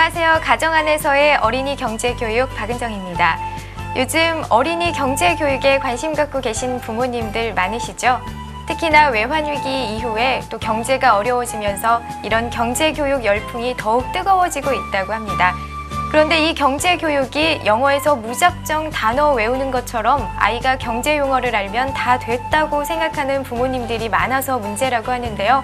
안녕하세요. 가정 안에서의 어린이 경제 교육 박은정입니다. 요즘 어린이 경제 교육에 관심 갖고 계신 부모님들 많으시죠? 특히나 외환위기 이후에 또 경제가 어려워지면서 이런 경제 교육 열풍이 더욱 뜨거워지고 있다고 합니다. 그런데 이 경제 교육이 영어에서 무작정 단어 외우는 것처럼 아이가 경제 용어를 알면 다 됐다고 생각하는 부모님들이 많아서 문제라고 하는데요.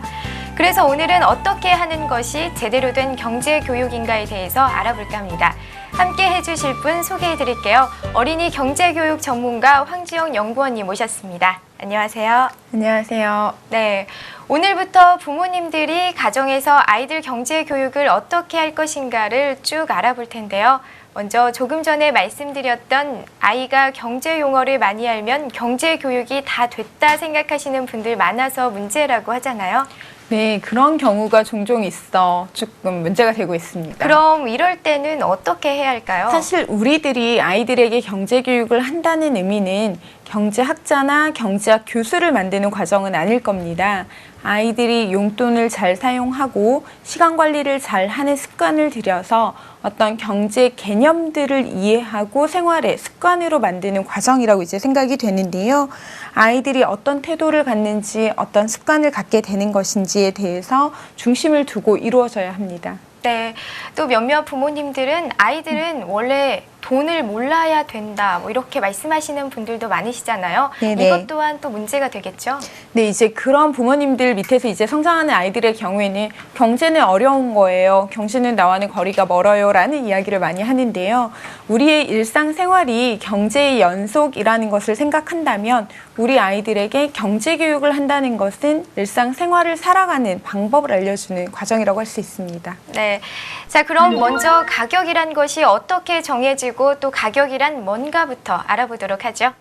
그래서 오늘은 어떻게 하는 것이 제대로 된 경제 교육인가에 대해서 알아볼까 합니다. 함께 해주실 분 소개해 드릴게요. 어린이 경제 교육 전문가 황지영 연구원님 모셨습니다. 안녕하세요. 안녕하세요. 네, 오늘부터 부모님들이 가정에서 아이들 경제 교육을 어떻게 할 것인가를 쭉 알아볼 텐데요. 먼저 조금 전에 말씀드렸던 아이가 경제 용어를 많이 알면 경제 교육이 다 됐다 생각하시는 분들 많아서 문제라고 하잖아요. 네, 그런 경우가 종종 있어 조금 문제가 되고 있습니다. 그럼 이럴 때는 어떻게 해야 할까요? 사실 우리들이 아이들에게 경제 교육을 한다는 의미는 경제학자나 경제학 교수를 만드는 과정은 아닐 겁니다. 아이들이 용돈을 잘 사용하고 시간 관리를 잘 하는 습관을 들여서 어떤 경제 개념들을 이해하고 생활의 습관으로 만드는 과정이라고 이제 생각이 되는데요. 아이들이 어떤 태도를 갖는지 어떤 습관을 갖게 되는 것인지에 대해서 중심을 두고 이루어져야 합니다. 네, 또 몇몇 부모님들은 아이들은 원래 돈을 몰라야 된다 뭐 이렇게 말씀하시는 분들도 많으시잖아요. 네네. 이것 또한 또 문제가 되겠죠? 네, 이제 그런 부모님들 밑에서 이제 성장하는 아이들의 경우에는 경제는 어려운 거예요. 경제는 나와는 거리가 멀어요. 라는 이야기를 많이 하는데요. 우리의 일상생활이 경제의 연속이라는 것을 생각한다면 우리 아이들에게 경제 교육을 한다는 것은 일상생활을 살아가는 방법을 알려주는 과정이라고 할 수 있습니다. 네, 자 그럼 먼저 가격이란 것이 어떻게 정해지고 또 가격이란 뭔가부터 알아보도록 하죠.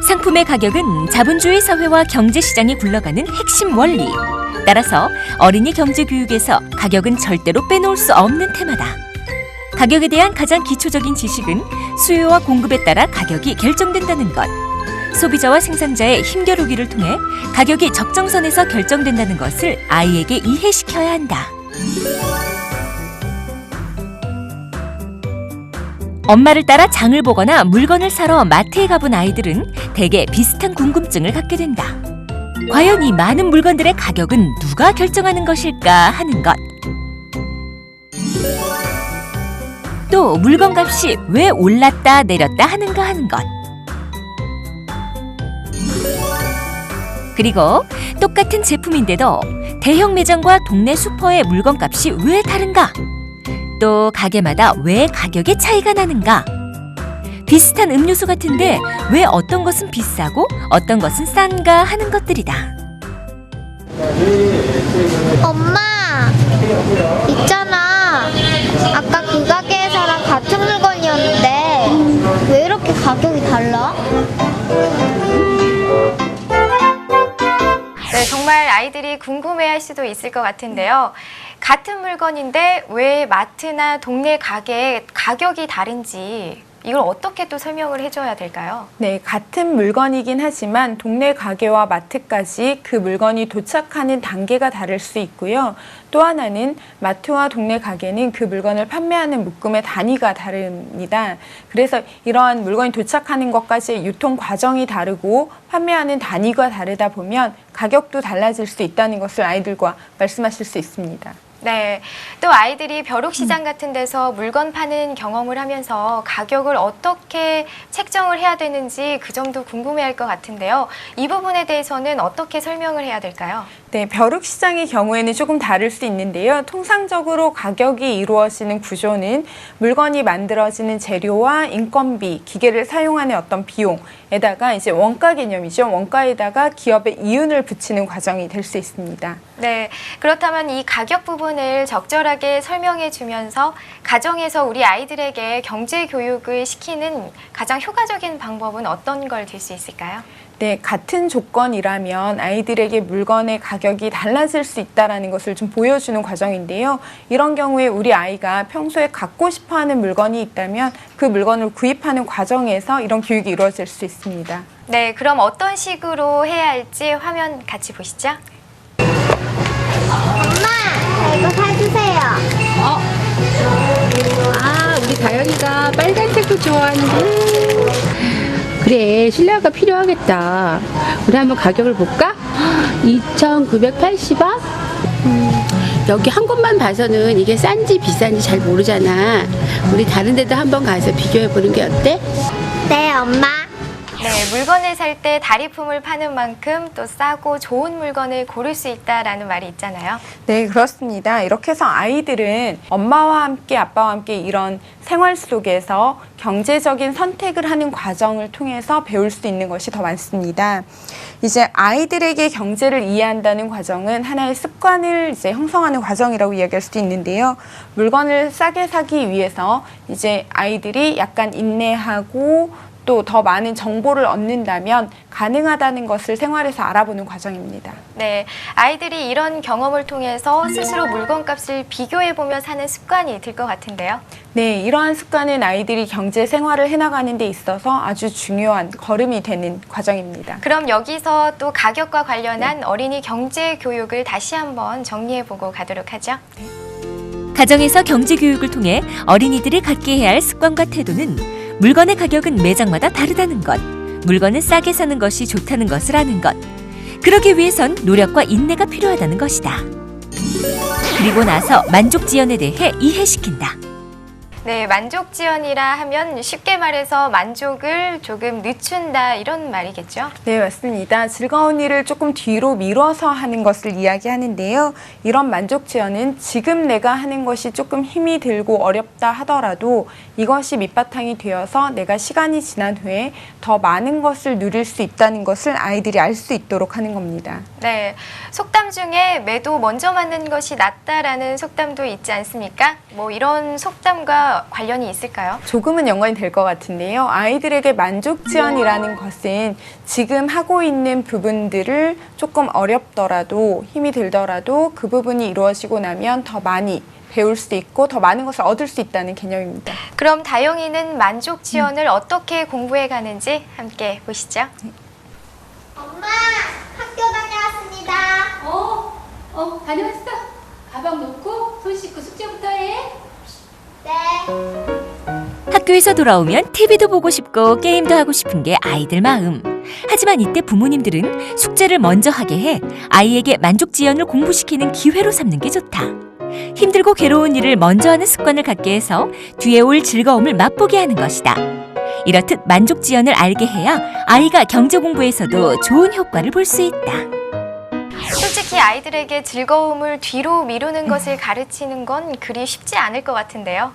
상품의 가격은 자본주의 사회와 경제시장이 굴러가는 핵심 원리. 따라서 어린이 경제교육에서 가격은 절대로 빼놓을 수 없는 테마다. 가격에 대한 가장 기초적인 지식은 수요와 공급에 따라 가격이 결정된다는 것. 소비자와 생산자의 힘겨루기를 통해 가격이 적정선에서 결정된다는 것을 아이에게 이해시켜야 한다. 엄마를 따라 장을 보거나 물건을 사러 마트에 가본 아이들은 대개 비슷한 궁금증을 갖게 된다. 과연 이 많은 물건들의 가격은 누가 결정하는 것일까 하는 것. 또 물건값이 왜 올랐다 내렸다 하는가 하는 것. 그리고 똑같은 제품인데도 대형 매장과 동네 슈퍼의 물건값이 왜 다른가? 또 가게마다 왜 가격의 차이가 나는가? 비슷한 음료수 같은데 왜 어떤 것은 비싸고 어떤 것은 싼가 하는 것들이다. 엄마, 있잖아. 아까 그 가게에서랑 같은 물건이었는데 왜 이렇게 가격이 달라? 네, 정말 아이들이 궁금해할 수도 있을 것 같은데요. 같은 물건인데 왜 마트나 동네 가게의 가격이 다른지 이걸 어떻게 또 설명을 해줘야 될까요? 네, 같은 물건이긴 하지만 동네 가게와 마트까지 그 물건이 도착하는 단계가 다를 수 있고요. 또 하나는 마트와 동네 가게는 그 물건을 판매하는 묶음의 단위가 다릅니다. 그래서 이러한 물건이 도착하는 것까지의 유통 과정이 다르고 판매하는 단위가 다르다 보면 가격도 달라질 수 있다는 것을 아이들과 말씀하실 수 있습니다. 네, 또 아이들이 벼룩시장 같은 데서 물건 파는 경험을 하면서 가격을 어떻게 책정을 해야 되는지 그 점도 궁금해할 것 같은데요. 이 부분에 대해서는 어떻게 설명을 해야 될까요? 네, 벼룩시장의 경우에는 조금 다를 수 있는데요. 통상적으로 가격이 이루어지는 구조는 물건이 만들어지는 재료와 인건비, 기계를 사용하는 어떤 비용에다가 이제 원가 개념이죠. 원가에다가 기업의 이윤을 붙이는 과정이 될 수 있습니다. 네, 그렇다면 이 가격 부분을 적절하게 설명해 주면서 가정에서 우리 아이들에게 경제 교육을 시키는 가장 효과적인 방법은 어떤 걸 들 수 있을까요? 네, 같은 조건이라면 아이들에게 물건의 가격이 달라질 수 있다는 것을 좀 보여주는 과정인데요. 이런 경우에 우리 아이가 평소에 갖고 싶어하는 물건이 있다면 그 물건을 구입하는 과정에서 이런 교육이 이루어질 수 있습니다. 네, 그럼 어떤 식으로 해야 할지 화면 같이 보시죠. 엄마, 저 이거 사주세요. 다현이가 빨간색도 좋아하는데. 그래, 실내화가 필요하겠다. 우리 한번 가격을 볼까? 2,980원? 여기 한 곳만 봐서는 이게 싼지 비싼지 잘 모르잖아. 우리 다른 데도 한번 가서 비교해 보는 게 어때? 네, 엄마. 네, 물건을 살 때 다리품을 파는 만큼 또 싸고 좋은 물건을 고를 수 있다라는 말이 있잖아요. 네, 그렇습니다. 이렇게 해서 아이들은 엄마와 함께 아빠와 함께 이런 생활 속에서 경제적인 선택을 하는 과정을 통해서 배울 수 있는 것이 더 많습니다. 이제 아이들에게 경제를 이해한다는 과정은 하나의 습관을 이제 형성하는 과정이라고 이야기할 수도 있는데요. 물건을 싸게 사기 위해서 이제 아이들이 약간 인내하고 또 더 많은 정보를 얻는다면 가능하다는 것을 생활에서 알아보는 과정입니다. 네, 아이들이 이런 경험을 통해서 스스로 물건값을 비교해보며 사는 습관이 들 것 같은데요. 네, 이러한 습관은 아이들이 경제 생활을 해나가는 데 있어서 아주 중요한 걸음이 되는 과정입니다. 그럼 여기서 또 가격과 관련한 어린이 경제 교육을 다시 한번 정리해보고 가도록 하죠. 가정에서 경제 교육을 통해 어린이들이 갖게 해야 할 습관과 태도는 물건의 가격은 매장마다 다르다는 것, 물건은 싸게 사는 것이 좋다는 것을 아는 것, 그러기 위해선 노력과 인내가 필요하다는 것이다. 그리고 나서 만족 지연에 대해 이해시킨다. 네, 만족 지연이라 하면 쉽게 말해서 만족을 조금 늦춘다 이런 말이겠죠? 네, 맞습니다. 즐거운 일을 조금 뒤로 미뤄서 하는 것을 이야기하는데요. 이런 만족 지연은 지금 내가 하는 것이 조금 힘이 들고 어렵다 하더라도 이것이 밑바탕이 되어서 내가 시간이 지난 후에 더 많은 것을 누릴 수 있다는 것을 아이들이 알 수 있도록 하는 겁니다. 네, 속담 중에 매도 먼저 맞는 것이 낫다라는 속담도 있지 않습니까? 뭐 이런 속담과 관련이 있을까요? 조금은 연관이 될 것 같은데요. 아이들에게 만족 지연이라는 것은 지금 하고 있는 부분들을 조금 어렵더라도 힘이 들더라도 그 부분이 이루어지고 나면 더 많이 배울 수 있고 더 많은 것을 얻을 수 있다는 개념입니다. 그럼 다영이는 만족 지연을 어떻게 공부해 가는지 함께 보시죠. 엄마, 학교 다녀왔습니다. 다녀왔어? 가방 놓고 손 씻고 숙제부터 해. 네. 학교에서 돌아오면 TV도 보고 싶고 게임도 하고 싶은 게 아이들 마음. 하지만 이때 부모님들은 숙제를 먼저 하게 해 아이에게 만족 지연을 공부시키는 기회로 삼는 게 좋다. 힘들고 괴로운 일을 먼저 하는 습관을 갖게 해서 뒤에 올 즐거움을 맛보게 하는 것이다. 이렇듯 만족 지연을 알게 해야 아이가 경제 공부에서도 좋은 효과를 볼 수 있다. 솔직히 아이들에게 즐거움을 뒤로 미루는 것을 가르치는 건 그리 쉽지 않을 것 같은데요.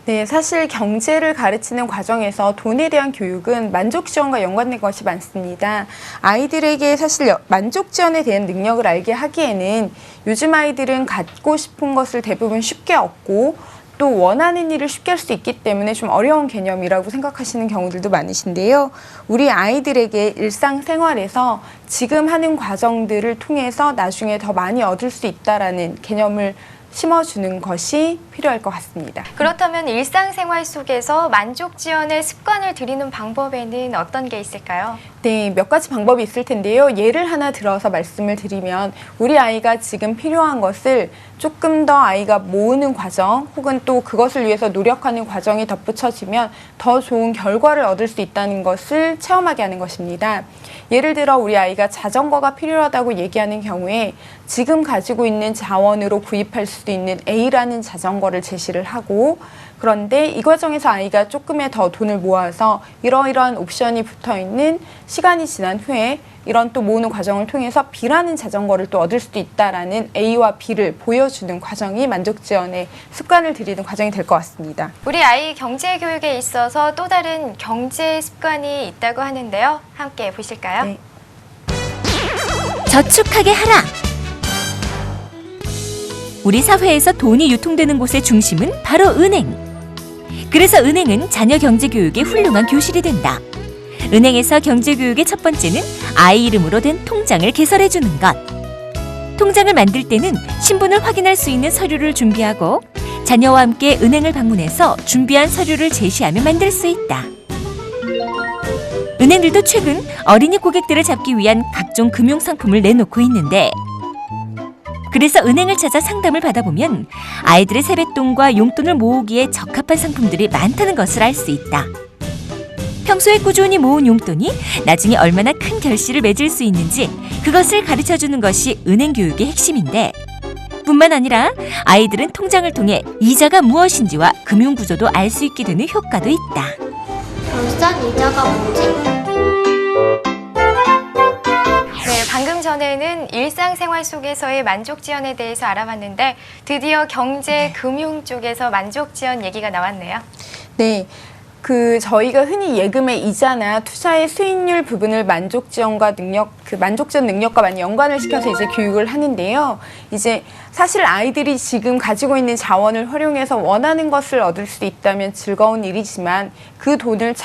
네, 사실 경제를 가르치는 과정에서 돈에 대한 교육은 만족 지연과 연관된 것이 많습니다. 아이들에게 사실 만족 지연에 대한 능력을 알게 하기에는 요즘 아이들은 갖고 싶은 것을 대부분 쉽게 얻고 또 원하는 일을 쉽게 할 수 있기 때문에 좀 어려운 개념이라고 생각하시는 경우들도 많으신데요. 우리 아이들에게 일상생활에서 지금 하는 과정들을 통해서 나중에 더 많이 얻을 수 있다라는 개념을 심어주는 것이 필요할 것 같습니다. 그렇다면 일상생활 속에서 만족 지연의 습관을 들이는 방법에는 어떤 게 있을까요? 네, 몇 가지 방법이 있을 텐데요. 예를 하나 들어서 말씀을 드리면 우리 아이가 지금 필요한 것을 조금 더 아이가 모으는 과정 혹은 또 그것을 위해서 노력하는 과정이 덧붙여지면 더 좋은 결과를 얻을 수 있다는 것을 체험하게 하는 것입니다. 예를 들어 우리 아이가 자전거가 필요하다고 얘기하는 경우에 지금 가지고 있는 자원으로 구입할 수도 있는 A라는 자전거를 제시를 하고 그런데 이 과정에서 아이가 조금의 더 돈을 모아서 이러이러한 옵션이 붙어있는 시간이 지난 후에 이런 또 모으는 과정을 통해서 B라는 자전거를 또 얻을 수도 있다라는 A와 B를 보여주는 과정이 만족 지연의 습관을 들이는 과정이 될 것 같습니다. 우리 아이 경제 교육에 있어서 또 다른 경제 습관이 있다고 하는데요. 함께 보실까요? 네. 저축하게 하라. 우리 사회에서 돈이 유통되는 곳의 중심은 바로 은행. 그래서 은행은 자녀 경제 교육의 훌륭한 교실이 된다. 은행에서 경제 교육의 첫 번째는 아이 이름으로 된 통장을 개설해 주는 것. 통장을 만들 때는 신분을 확인할 수 있는 서류를 준비하고 자녀와 함께 은행을 방문해서 준비한 서류를 제시하며 만들 수 있다. 은행들도 최근 어린이 고객들을 잡기 위한 각종 금융 상품을 내놓고 있는데 그래서 은행을 찾아 상담을 받아보면 아이들의 세뱃돈과 용돈을 모으기에 적합한 상품들이 많다는 것을 알 수 있다. 평소에 꾸준히 모은 용돈이 나중에 얼마나 큰 결실을 맺을 수 있는지 그것을 가르쳐주는 것이 은행 교육의 핵심인데, 뿐만 아니라 아이들은 통장을 통해 이자가 무엇인지와 금융 구조도 알 수 있게 되는 효과도 있다. 결산 이자가 뭐지? 네, 방금 전에는 일상생활 속에서의 만족 지연에 대해서 알아봤는데 드디어 경제, 금융 쪽에서 만족 지연 얘기가 나왔네요. 네. 저희가 흔히 예금의 이자나 투자의 수익률 부분을 만족 지원과 만족 지원 능력과 많이 연관을 시켜서 이제 교육을 하는데요. 이제 사실 아이들이 지금 가지고 있는 자원을 활용해서 원하는 것을 얻을 수 있다면 즐거운 일이지만 그 돈을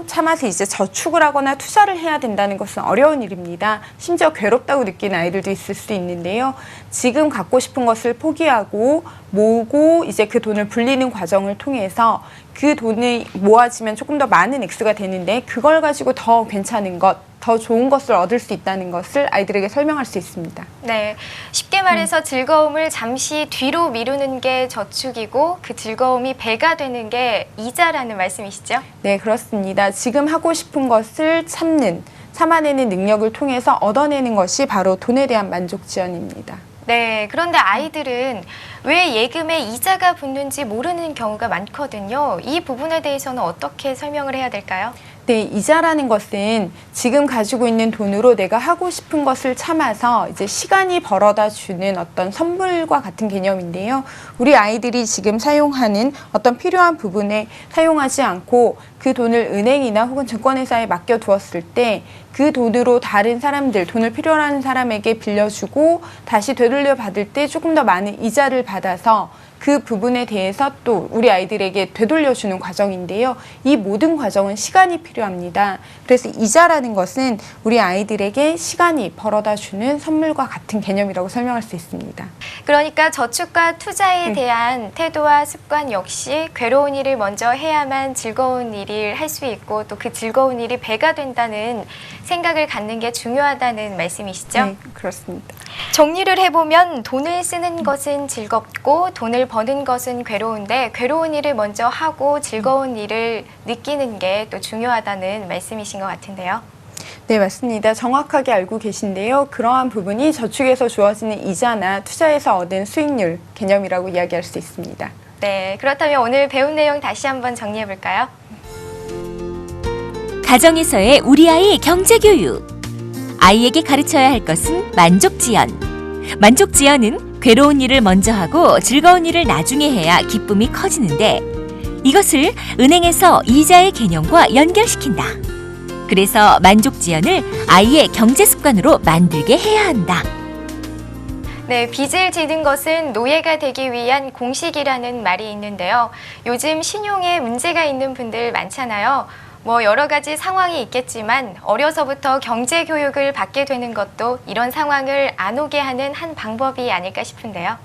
참아서 이제 저축을 하거나 투자를 해야 된다는 것은 어려운 일입니다. 심지어 괴롭다고 느끼는 아이들도 있을 수 있는데요. 지금 갖고 싶은 것을 포기하고 모으고 이제 그 돈을 불리는 과정을 통해서 그 돈이 모아지면 조금 더 많은 액수가 되는데 그걸 가지고 더 괜찮은 것, 더 좋은 것을 얻을 수 있다는 것을 아이들에게 설명할 수 있습니다. 네, 쉽게 말해서 즐거움을 잠시 뒤로 미루는 게 저축이고 그 즐거움이 배가 되는 게 이자라는 말씀이시죠? 네, 그렇습니다. 지금 하고 싶은 것을 참아내는 능력을 통해서 얻어내는 것이 바로 돈에 대한 만족 지연입니다. 네, 그런데 아이들은 왜 예금에 이자가 붙는지 모르는 경우가 많거든요. 이 부분에 대해서는 어떻게 설명을 해야 될까요? 네, 이자라는 것은 지금 가지고 있는 돈으로 내가 하고 싶은 것을 참아서 이제 시간이 벌어다 주는 어떤 선물과 같은 개념인데요. 우리 아이들이 지금 사용하는 어떤 필요한 부분에 사용하지 않고 그 돈을 은행이나 혹은 증권회사에 맡겨두었을 때 그 돈으로 다른 사람들, 돈을 필요로 하는 사람에게 빌려주고 다시 되돌려 받을 때 조금 더 많은 이자를 받아서 그 부분에 대해서 또 우리 아이들에게 되돌려주는 과정인데요. 이 모든 과정은 시간이 필요합니다. 그래서 이자라는 것은 우리 아이들에게 시간이 벌어다주는 선물과 같은 개념이라고 설명할 수 있습니다. 그러니까 저축과 투자에 대한 태도와 습관 역시 괴로운 일을 먼저 해야만 즐거운 일을 할 수 있고 또 그 즐거운 일이 배가 된다는 생각을 갖는 게 중요하다는 말씀이시죠? 네, 그렇습니다. 정리를 해보면 돈을 쓰는 것은 즐겁고 돈을 버는 것은 괴로운데 괴로운 일을 먼저 하고 즐거운 일을 느끼는 게 또 중요하다는 말씀이신 것 같은데요. 네, 맞습니다. 정확하게 알고 계신데요. 그러한 부분이 저축에서 주어지는 이자나 투자에서 얻은 수익률 개념이라고 이야기할 수 있습니다. 네, 그렇다면 오늘 배운 내용 다시 한번 정리해 볼까요? 가정에서의 우리 아이 경제교육. 아이에게 가르쳐야 할 것은 만족지연. 만족지연은 괴로운 일을 먼저 하고 즐거운 일을 나중에 해야 기쁨이 커지는데 이것을 은행에서 이자의 개념과 연결시킨다. 그래서 만족지연을 아이의 경제 습관으로 만들게 해야 한다. 네, 빚을 지는 것은 노예가 되기 위한 공식이라는 말이 있는데요. 요즘 신용에 문제가 있는 분들 많잖아요. 여러 가지 상황이 있겠지만 어려서부터 경제 교육을 받게 되는 것도 이런 상황을 안 오게 하는 한 방법이 아닐까 싶은데요.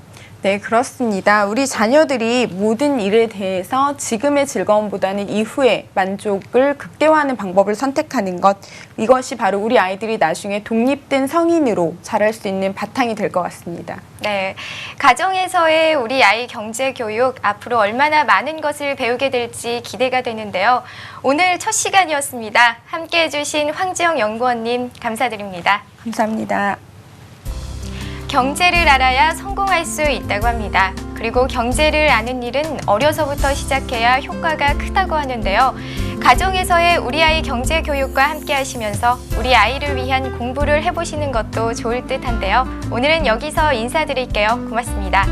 네, 그렇습니다. 우리 자녀들이 모든 일에 대해서 지금의 즐거움보다는 이후의 만족을 극대화하는 방법을 선택하는 것, 이것이 바로 우리 아이들이 나중에 독립된 성인으로 자랄 수 있는 바탕이 될 것 같습니다. 네, 가정에서의 우리 아이 경제 교육 앞으로 얼마나 많은 것을 배우게 될지 기대가 되는데요. 오늘 첫 시간이었습니다. 함께해 주신 황지영 연구원님 감사드립니다. 감사합니다. 경제를 알아야 성공할 수 있다고 합니다. 그리고 경제를 아는 일은 어려서부터 시작해야 효과가 크다고 하는데요. 가정에서의 우리 아이 경제 교육과 함께 하시면서 우리 아이를 위한 공부를 해보시는 것도 좋을 듯한데요. 오늘은 여기서 인사드릴게요. 고맙습니다.